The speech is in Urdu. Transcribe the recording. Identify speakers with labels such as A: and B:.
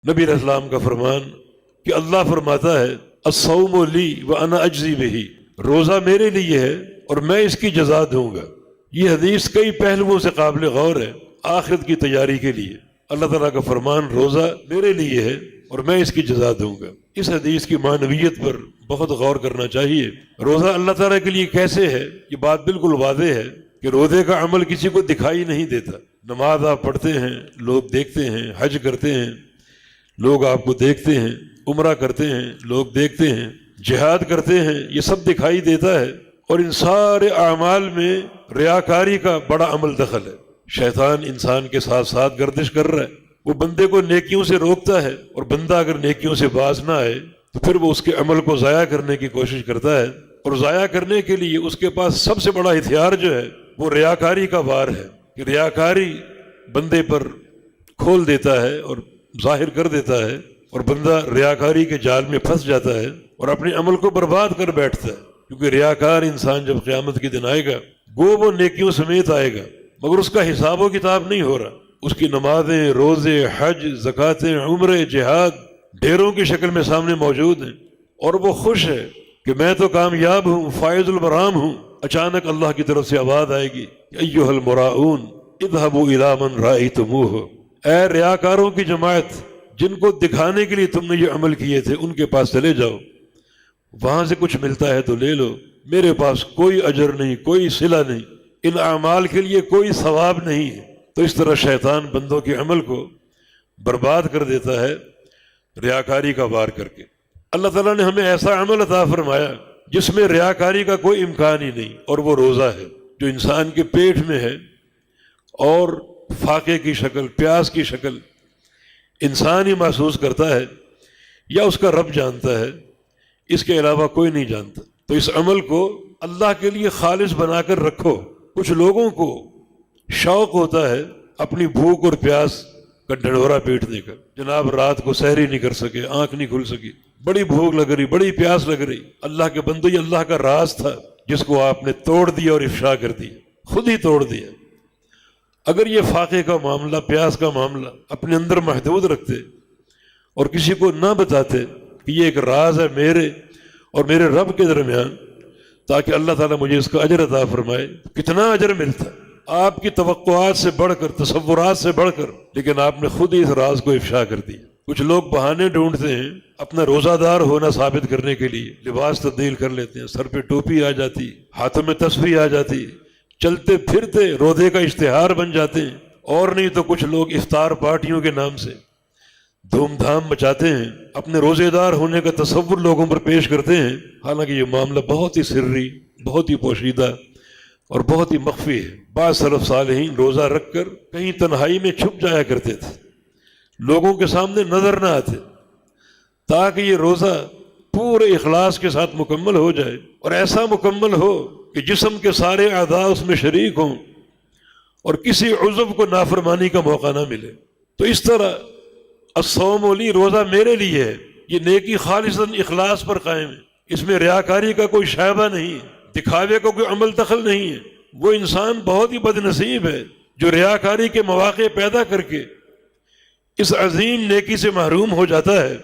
A: نبی علیہ السلام کا فرمان کہ اللہ فرماتا ہے الصوم لی وانا اجزی بہ، روزہ میرے لیے ہے اور میں اس کی جزا دوں گا۔ یہ حدیث کئی پہلوؤں سے قابل غور ہے آخرت کی تیاری کے لیے۔ اللہ تعالیٰ کا فرمان روزہ میرے لیے ہے اور میں اس کی جزا دوں گا۔ اس حدیث کی معنویت پر بہت غور کرنا چاہیے۔ روزہ اللہ تعالیٰ کے لیے کیسے ہے؟ یہ بات بالکل واضح ہے کہ روزے کا عمل کسی کو دکھائی نہیں دیتا۔ نماز آپ پڑھتے ہیں، لوگ دیکھتے ہیں، حج کرتے ہیں، لوگ آپ کو دیکھتے ہیں، عمرہ کرتے ہیں، لوگ دیکھتے ہیں، جہاد کرتے ہیں، یہ سب دکھائی دیتا ہے۔ اور ان سارے اعمال میں ریاکاری کا بڑا عمل دخل ہے۔ شیطان انسان کے ساتھ ساتھ گردش کر رہا ہے، وہ بندے کو نیکیوں سے روکتا ہے، اور بندہ اگر نیکیوں سے باز نہ آئے تو پھر وہ اس کے عمل کو ضائع کرنے کی کوشش کرتا ہے، اور ضائع کرنے کے لیے اس کے پاس سب سے بڑا ہتھیار جو ہے وہ ریاکاری کا وار ہے کہ ریاکاری بندے پر کھول دیتا ہے اور ظاہر کر دیتا ہے، اور بندہ ریاکاری کے جال میں پھنس جاتا ہے اور اپنے عمل کو برباد کر بیٹھتا ہے۔ کیونکہ ریاکار انسان جب قیامت کے دن آئے گا گو وہ نیکیوں سمیت آئے گا، مگر اس کا حساب و کتاب نہیں ہو رہا۔ اس کی نمازیں، روزے، حج، زکاتیں، عمرے، جہاد ڈھیروں کی شکل میں سامنے موجود ہیں، اور وہ خوش ہے کہ میں تو کامیاب ہوں، فائز البرام ہوں۔ اچانک اللہ کی طرف سے آواز آئے گی ایھا المراؤن اذهبوا الی من رأیتموہ، اے ریاکاروں کی جماعت، جن کو دکھانے کے لیے تم نے یہ عمل کیے تھے ان کے پاس چلے جاؤ، وہاں سے کچھ ملتا ہے تو لے لو، میرے پاس کوئی اجر نہیں، کوئی صلہ نہیں، ان اعمال کے لیے کوئی ثواب نہیں ہے۔ تو اس طرح شیطان بندوں کے عمل کو برباد کر دیتا ہے ریاکاری کا وار کر کے۔ اللہ تعالیٰ نے ہمیں ایسا عمل عطا فرمایا جس میں ریاکاری کا کوئی امکان ہی نہیں، اور وہ روزہ ہے جو انسان کے پیٹ میں ہے، اور فاقے کی شکل، پیاس کی شکل انسان ہی محسوس کرتا ہے یا اس کا رب جانتا ہے، اس کے علاوہ کوئی نہیں جانتا۔ تو اس عمل کو اللہ کے لیے خالص بنا کر رکھو۔ کچھ لوگوں کو شوق ہوتا ہے اپنی بھوک اور پیاس کا ڈھنڈورا پیٹنے کا، جناب رات کو سحری نہیں کر سکے، آنکھ نہیں کھل سکی، بڑی بھوک لگ رہی، بڑی پیاس لگ رہی۔ اللہ کے بندو، یہ اللہ کا راز تھا جس کو آپ نے توڑ دیا اور افشا کر دیا، خود ہی توڑ دیا۔ اگر یہ فاقے کا معاملہ، پیاس کا معاملہ اپنے اندر محدود رکھتے اور کسی کو نہ بتاتے کہ یہ ایک راز ہے میرے اور میرے رب کے درمیان، تاکہ اللہ تعالیٰ مجھے اس کا اجر عطا فرمائے، کتنا اجر ملتا آپ کی توقعات سے بڑھ کر، تصورات سے بڑھ کر، لیکن آپ نے خود ہی اس راز کو افشا کر دیا۔ کچھ لوگ بہانے ڈھونڈتے ہیں اپنا روزہ دار ہونا ثابت کرنے کے لیے، لباس تبدیل کر لیتے ہیں، سر پہ ٹوپی آ جاتی، ہاتھوں میں تسبیح آ جاتی، چلتے پھرتے روزے کا اشتہار بن جاتے ہیں، اور نہیں تو کچھ لوگ افطار پارٹیوں کے نام سے دھوم دھام مچاتے ہیں، اپنے روزے دار ہونے کا تصور لوگوں پر پیش کرتے ہیں، حالانکہ یہ معاملہ بہت ہی سری، بہت ہی پوشیدہ اور بہت ہی مخفی ہے۔ بعض سلف صالحین روزہ رکھ کر کہیں تنہائی میں چھپ جایا کرتے تھے، لوگوں کے سامنے نظر نہ آتے، تاکہ یہ روزہ پورے اخلاص کے ساتھ مکمل ہو جائے، اور ایسا مکمل ہو کہ جسم کے سارے اعضاء اس میں شریک ہوں اور کسی عضو کو نافرمانی کا موقع نہ ملے۔ تو اس طرح الصوم لی، روزہ میرے لیے ہے، یہ نیکی خالصاً اخلاص پر قائم ہے، اس میں ریاکاری کا کوئی شائبہ نہیں ہے، دکھاوے کا کوئی عمل دخل نہیں ہے۔ وہ انسان بہت ہی بد نصیب ہے جو ریاکاری کے مواقع پیدا کر کے اس عظیم نیکی سے محروم ہو جاتا ہے